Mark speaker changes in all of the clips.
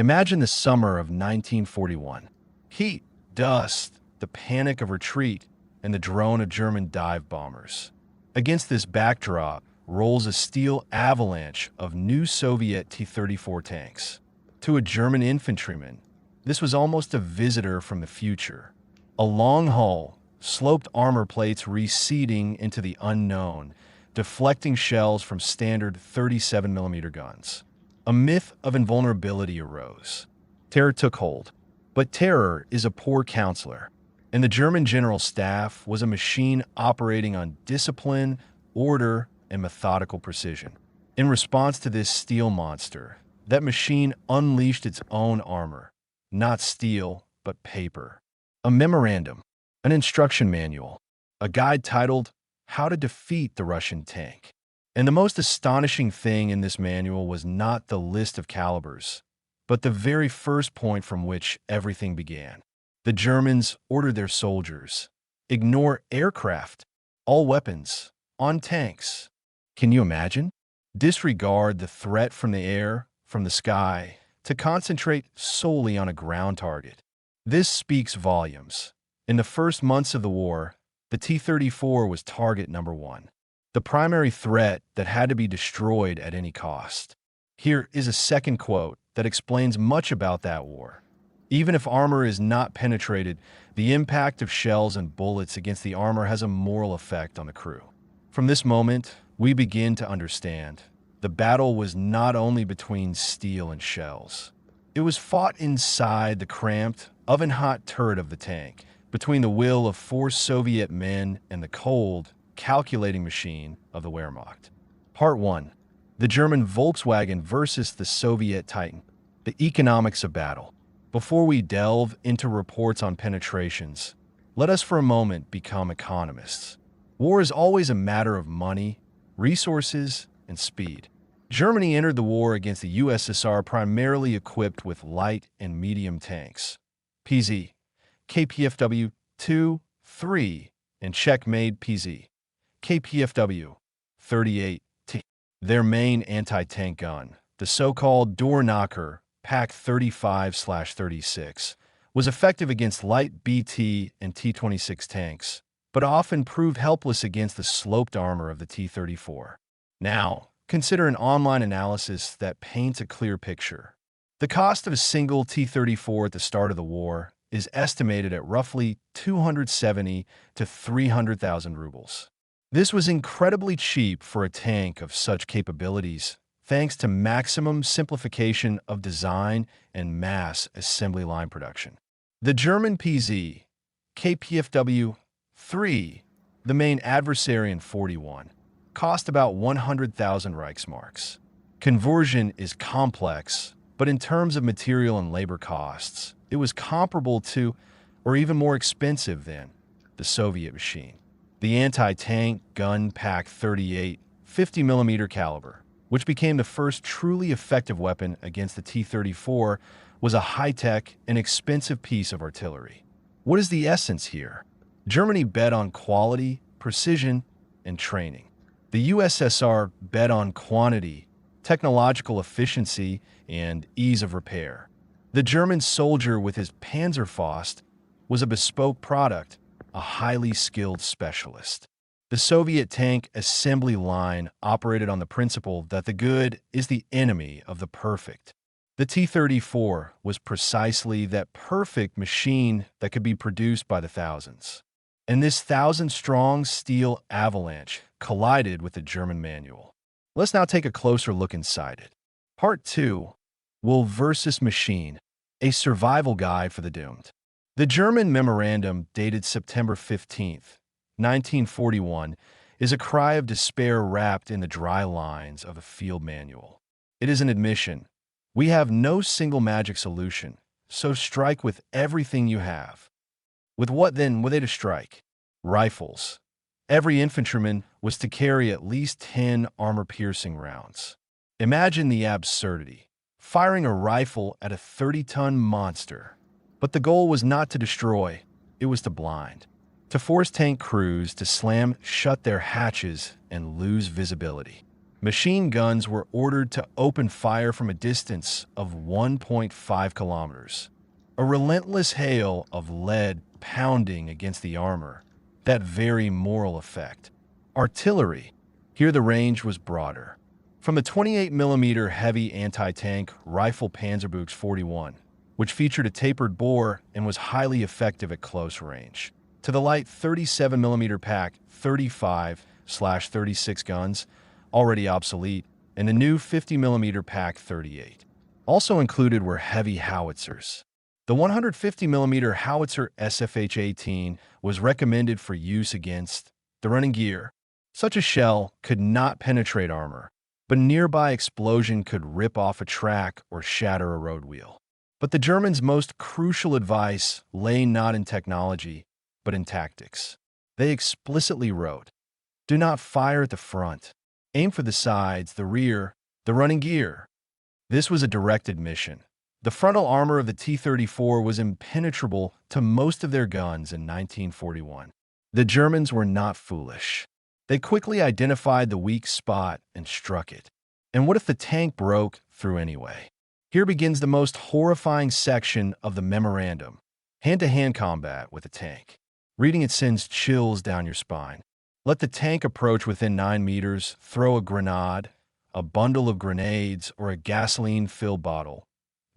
Speaker 1: Imagine the summer of 1941. Heat, dust, the panic of retreat, and the drone of German dive bombers. Against this backdrop rolls a steel avalanche of new Soviet T-34 tanks. To a German infantryman, this was almost a visitor from the future. A long hull, sloped armor plates receding into the unknown, deflecting shells from standard 37mm guns. A myth of invulnerability arose. Terror took hold. But terror is a poor counselor, and the German general staff was a machine operating on discipline, order, and methodical precision. In response to this steel monster, that machine unleashed its own armor, not steel, but paper. A memorandum, an instruction manual, a guide titled How to Defeat the Russian Tank. And the most astonishing thing in this manual was not the list of calibers, but the very first point from which everything began. The Germans ordered their soldiers, ignore aircraft, all weapons, on tanks. Can you imagine? Disregard the threat from the air, from the sky, to concentrate solely on a ground target. This speaks volumes. In the first months of the war, the T-34 was target number one, the primary threat that had to be destroyed at any cost. Here is a second quote that explains much about that war. Even if armor is not penetrated, the impact of shells and bullets against the armor has a moral effect on the crew. From this moment, we begin to understand. The battle was not only between steel and shells. It was fought inside the cramped, oven-hot turret of the tank, between the will of 4 Soviet men and the cold, calculating machine of the Wehrmacht. Part 1. The German Volkswagen versus the Soviet Titan. The economics of battle. Before we delve into reports on penetrations, let us for a moment become economists. War is always a matter of money, resources, and speed. Germany entered the war against the USSR primarily equipped with light and medium tanks. PZ, KPFW 2, 3, and Czech-made PZ, KPFW 38T. Their main anti-tank gun, the so-called door knocker Pak 35/36, was effective against light BT and T-26 tanks, but often proved helpless against the sloped armor of the T-34. Now, consider an online analysis that paints a clear picture. The cost of a single T-34 at the start of the war is estimated at roughly 270 to 300,000 rubles. This was incredibly cheap for a tank of such capabilities, thanks to maximum simplification of design and mass assembly line production. The German PZ, KPFW-3, the main adversary in 41, cost about 100,000 Reichsmarks. Conversion is complex, but in terms of material and labor costs, it was comparable to, or even more expensive than, the Soviet machine. The anti-tank gun Pak 38 50mm caliber, which became the first truly effective weapon against the T-34, was a high-tech and expensive piece of artillery. What is the essence here? Germany bet on quality, precision, and training. The USSR bet on quantity, technological efficiency, and ease of repair. The German soldier with his Panzerfaust was a bespoke product, a highly skilled specialist. The Soviet tank assembly line operated on the principle that the good is the enemy of the perfect. The T-34 was precisely that perfect machine that could be produced by the thousands. And this 1,000-strong steel avalanche collided with the German manual. Let's now take a closer look inside it. Part 2. Will versus Machine, a survival guide for the doomed. The German memorandum dated September 15, 1941, is a cry of despair wrapped in the dry lines of a field manual. It is an admission. We have no single magic solution, so strike with everything you have. With what then were they to strike? Rifles. Every infantryman was to carry at least 10 armor-piercing rounds. Imagine the absurdity. Firing a rifle at a 30-ton monster. But the goal was not to destroy, it was to blind. To force tank crews to slam shut their hatches and lose visibility. Machine guns were ordered to open fire from a distance of 1.5 kilometers. A relentless hail of lead pounding against the armor, that very moral effect. Artillery. Here the range was broader. From the 28mm heavy anti-tank rifle Panzerbuchs 41, which featured a tapered bore and was highly effective at close range, to the light 37mm pack 35/36 guns, already obsolete, and the new 50mm pack 38. Also included were heavy howitzers. The 150mm howitzer SFH-18 was recommended for use against the running gear. Such a shell could not penetrate armor, but a nearby explosion could rip off a track or shatter a road wheel. But the Germans' most crucial advice lay not in technology, but in tactics. They explicitly wrote, "Do not fire at the front. Aim for the sides, the rear, the running gear." This was a directed mission. The frontal armor of the T-34 was impenetrable to most of their guns in 1941. The Germans were not foolish. They quickly identified the weak spot and struck it. And what if the tank broke through anyway? Here begins the most horrifying section of the memorandum: hand-to-hand combat with a tank. Reading it sends chills down your spine. Let the tank approach within 9 meters, throw a grenade, a bundle of grenades, or a gasoline-filled bottle,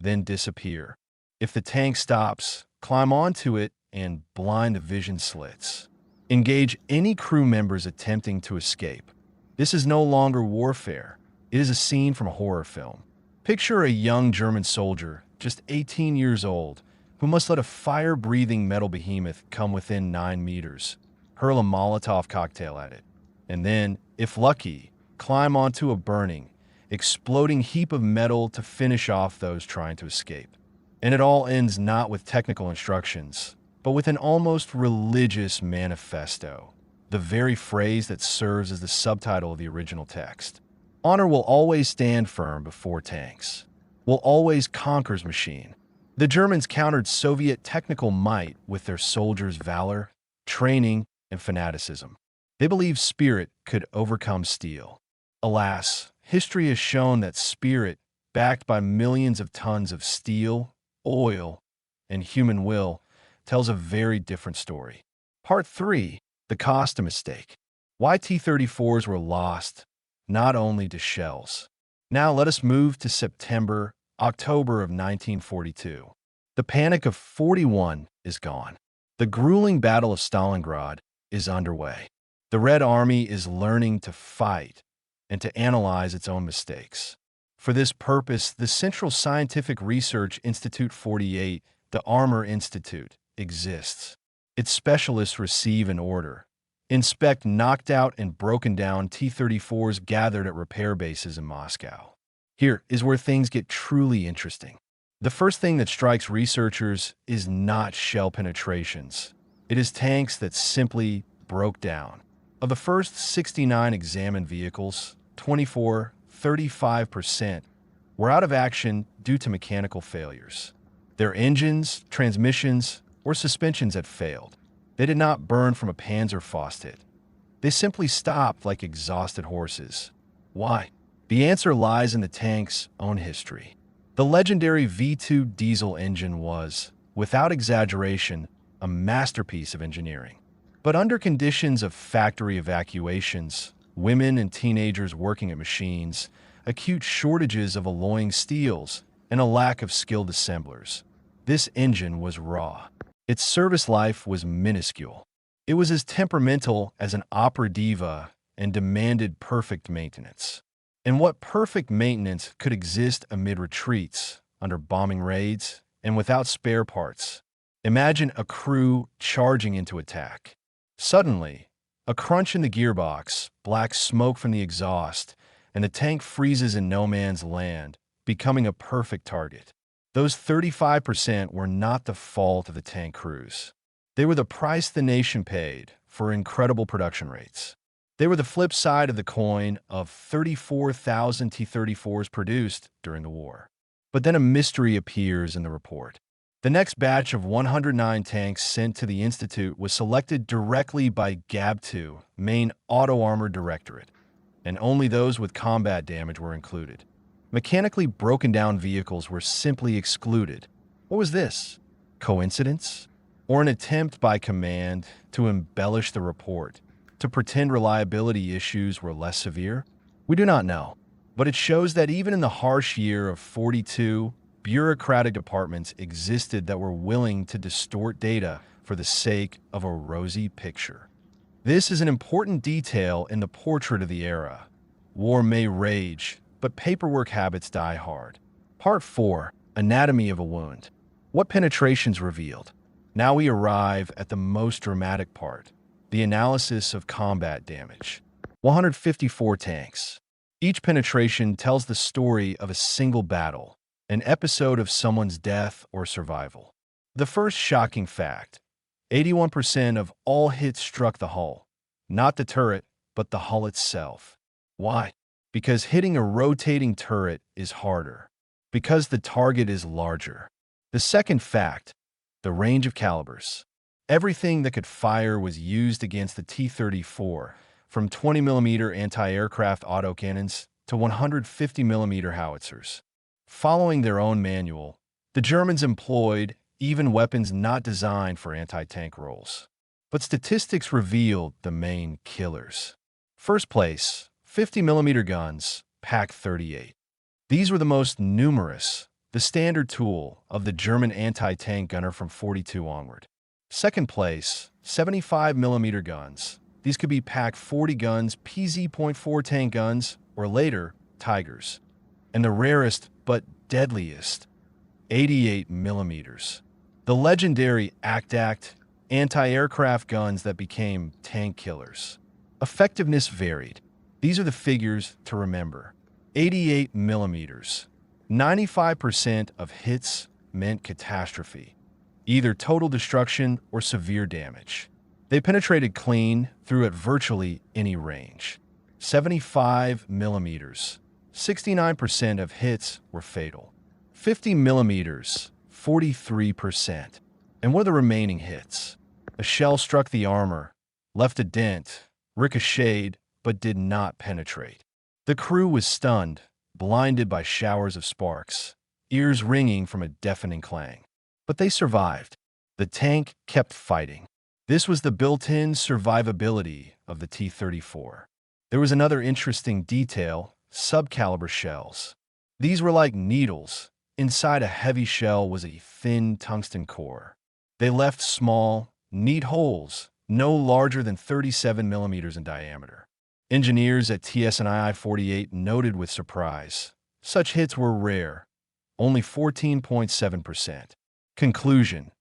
Speaker 1: then disappear. If the tank stops, climb onto it and blind the vision slits. Engage any crew members attempting to escape. This is no longer warfare. It is a scene from a horror film. Picture a young German soldier, just 18 years old, who must let a fire-breathing metal behemoth come within 9 meters, hurl a Molotov cocktail at it, and then, if lucky, climb onto a burning, exploding heap of metal to finish off those trying to escape. And it all ends not with technical instructions, but with an almost religious manifesto, the very phrase that serves as the subtitle of the original text. Honor will always stand firm before tanks. Will always conquers machine. The Germans countered Soviet technical might with their soldiers' valor, training, and fanaticism. They believed spirit could overcome steel. Alas, history has shown that spirit, backed by millions of tons of steel, oil, and human will, tells a very different story. Part 3. The cost of mistake. Why T-34s were lost, not only to shells. Now let us move to September, October of 1942. The panic of 41 is gone. The grueling Battle of Stalingrad is underway. The Red Army is learning to fight and to analyze its own mistakes. For this purpose, the Central Scientific Research Institute 48, the Armor Institute, exists. Its specialists receive an order: inspect knocked out and broken down T-34s gathered at repair bases in Moscow. Here is where things get truly interesting. The first thing that strikes researchers is not shell penetrations. It is tanks that simply broke down. Of the first 69 examined vehicles, 35% were out of action due to mechanical failures. Their engines, transmissions, or suspensions had failed. They did not burn from a Panzerfaust hit. They simply stopped like exhausted horses. Why? The answer lies in the tank's own history. The legendary V2 diesel engine was, without exaggeration, a masterpiece of engineering. But under conditions of factory evacuations, women and teenagers working at machines, acute shortages of alloying steels, and a lack of skilled assemblers, this engine was raw. Its service life was minuscule. It was as temperamental as an opera diva and demanded perfect maintenance. And what perfect maintenance could exist amid retreats, under bombing raids, and without spare parts? Imagine a crew charging into attack. Suddenly, a crunch in the gearbox, black smoke from the exhaust, and the tank freezes in no man's land, becoming a perfect target. Those 35% were not the fault of the tank crews. They were the price the nation paid for incredible production rates. They were the flip side of the coin of 34,000 T-34s produced during the war. But then a mystery appears in the report. The next batch of 109 tanks sent to the Institute was selected directly by GAB-2, Main Auto Armor Directorate. and only those with combat damage were included. Mechanically broken down vehicles were simply excluded. What was this? Coincidence? Or an attempt by command to embellish the report, to pretend reliability issues were less severe? We do not know. But it shows that even in the harsh year of 42, bureaucratic departments existed that were willing to distort data for the sake of a rosy picture. This is an important detail in the portrait of the era. War may rage, but paperwork habits die hard. Part 4. Anatomy of a wound. What penetrations revealed? Now we arrive at the most dramatic part, the analysis of combat damage. 154 tanks. Each penetration tells the story of a single battle, an episode of someone's death or survival. The first shocking fact: 81% of all hits struck the hull, not the turret, but the hull itself. Why? Because hitting a rotating turret is harder. Because the target is larger. The second fact: the range of calibers. Everything that could fire was used against the T-34, from 20mm anti-aircraft autocannons to 150mm howitzers. Following their own manual, the Germans employed even weapons not designed for anti-tank roles. But statistics revealed the main killers. First place, 50mm guns, Pak 38. These were the most numerous, the standard tool of the German anti-tank gunner from 42 onward. Second place, 75mm guns. These could be Pak 40 guns, PZ.4 tank guns, or later, Tigers. And the rarest but deadliest, 88mm. The legendary ACT anti-aircraft guns that became tank killers. Effectiveness varied. These are the figures to remember. 88mm. 95% of hits meant catastrophe, either total destruction or severe damage. They penetrated clean through at virtually any range. 75mm. 69% of hits were fatal. 50mm. 43%. And what are the remaining hits? A shell struck the armor, left a dent, ricocheted, but did not penetrate. The crew was stunned, blinded by showers of sparks, ears ringing from a deafening clang. But they survived. The tank kept fighting. This was the built-in survivability of the T-34. There was another interesting detail: subcaliber shells. These were like needles. Inside a heavy shell was a thin tungsten core. They left small, neat holes, no larger than 37mm in diameter. Engineers at TSNI-48 noted with surprise, such hits were rare, only 14.7%. Conclusion: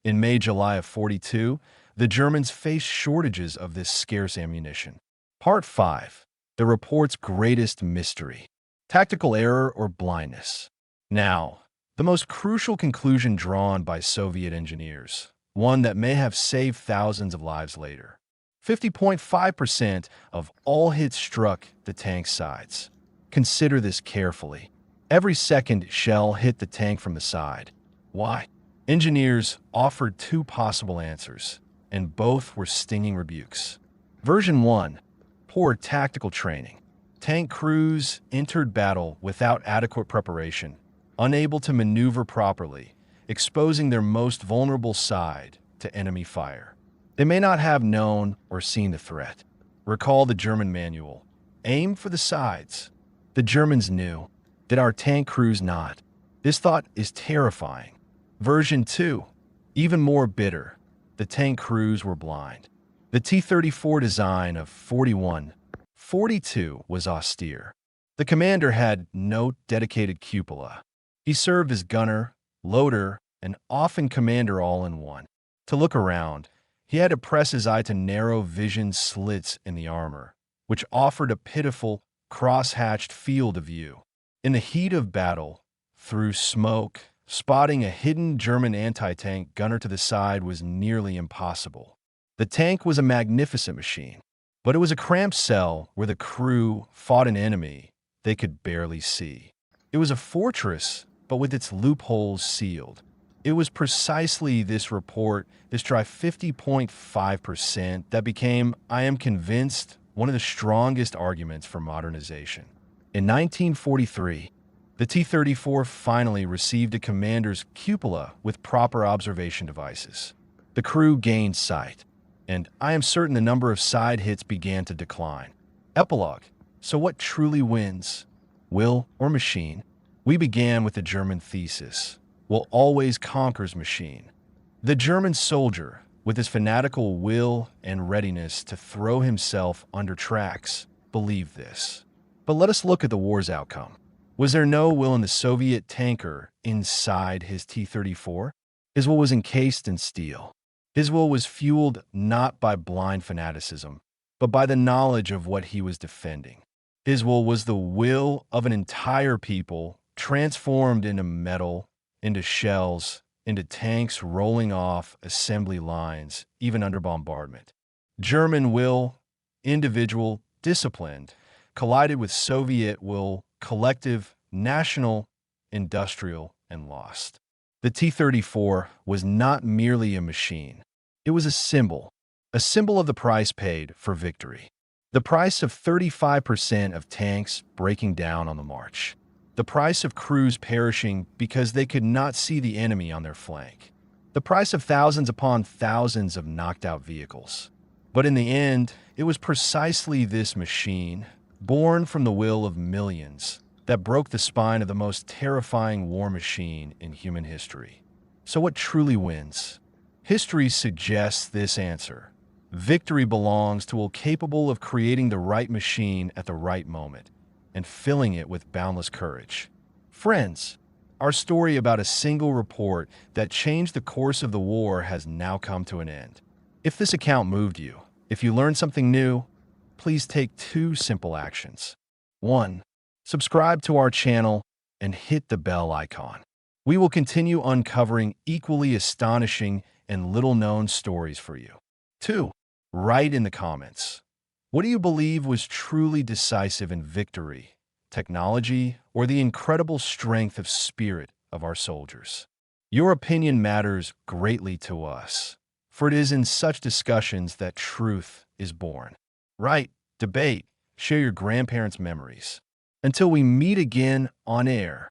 Speaker 1: in May-July of 42, the Germans faced shortages of this scarce ammunition. Part 5. The report's greatest mystery. Tactical error or blindness. Now, the most crucial conclusion drawn by Soviet engineers, one that may have saved thousands of lives later. 50.5% of all hits struck the tank's sides. Consider this carefully. Every second shell hit the tank from the side. Why? Engineers offered two possible answers, and both were stinging rebukes. Version 1. Poor tactical training. Tank crews entered battle without adequate preparation, unable to maneuver properly, exposing their most vulnerable side to enemy fire. They may not have known or seen the threat. Recall the German manual. Aim for the sides. The Germans knew. Did our tank crews not? This thought is terrifying. Version 2. Even more bitter. The tank crews were blind. The T-34 design of 41-42 was austere. The commander had no dedicated cupola. He served as gunner, loader, and often commander all in one. To look around, he had to press his eye to narrow vision slits in the armor, which offered a pitiful, cross-hatched field of view. In the heat of battle, through smoke, spotting a hidden German anti-tank gunner to the side was nearly impossible. The tank was a magnificent machine, but it was a cramped cell where the crew fought an enemy they could barely see. It was a fortress, but with its loopholes sealed. It was precisely this report, this dry 50.5%, that became, I am convinced, one of the strongest arguments for modernization. In 1943, the T-34 finally received a commander's cupola with proper observation devices. The crew gained sight, and I am certain the number of side hits began to decline. Epilogue. So what truly wins? Will or machine? We began with the German thesis. Will always conquers machine. The German soldier, with his fanatical will and readiness to throw himself under tracks, believed this. But let us look at the war's outcome. Was there no will in the Soviet tanker inside his T-34? His will was encased in steel. His will was fueled not by blind fanaticism, but by the knowledge of what he was defending. His will was the will of an entire people transformed into metal, into shells, into tanks rolling off assembly lines, even under bombardment. German will, individual, disciplined, collided with Soviet will, collective, national, industrial, and lost. The T-34 was not merely a machine. It was a symbol of the price paid for victory. The price of 35% of tanks breaking down on the march. The price of crews perishing because they could not see the enemy on their flank. The price of thousands upon thousands of knocked-out vehicles. But in the end, it was precisely this machine, born from the will of millions, that broke the spine of the most terrifying war machine in human history. So what truly wins? History suggests this answer. Victory belongs to a will capable of creating the right machine at the right moment and filling it with boundless courage. Friends, our story about a single report that changed the course of the war has now come to an end. If this account moved you, if you learned something new, please take 2 simple actions. 1. Subscribe to our channel and hit the bell icon. We will continue uncovering equally astonishing and little-known stories for you. 2. Write in the comments. What do you believe was truly decisive in victory, technology, or the incredible strength of spirit of our soldiers? Your opinion matters greatly to us, for it is in such discussions that truth is born. Write, debate, share your grandparents' memories. Until we meet again on air,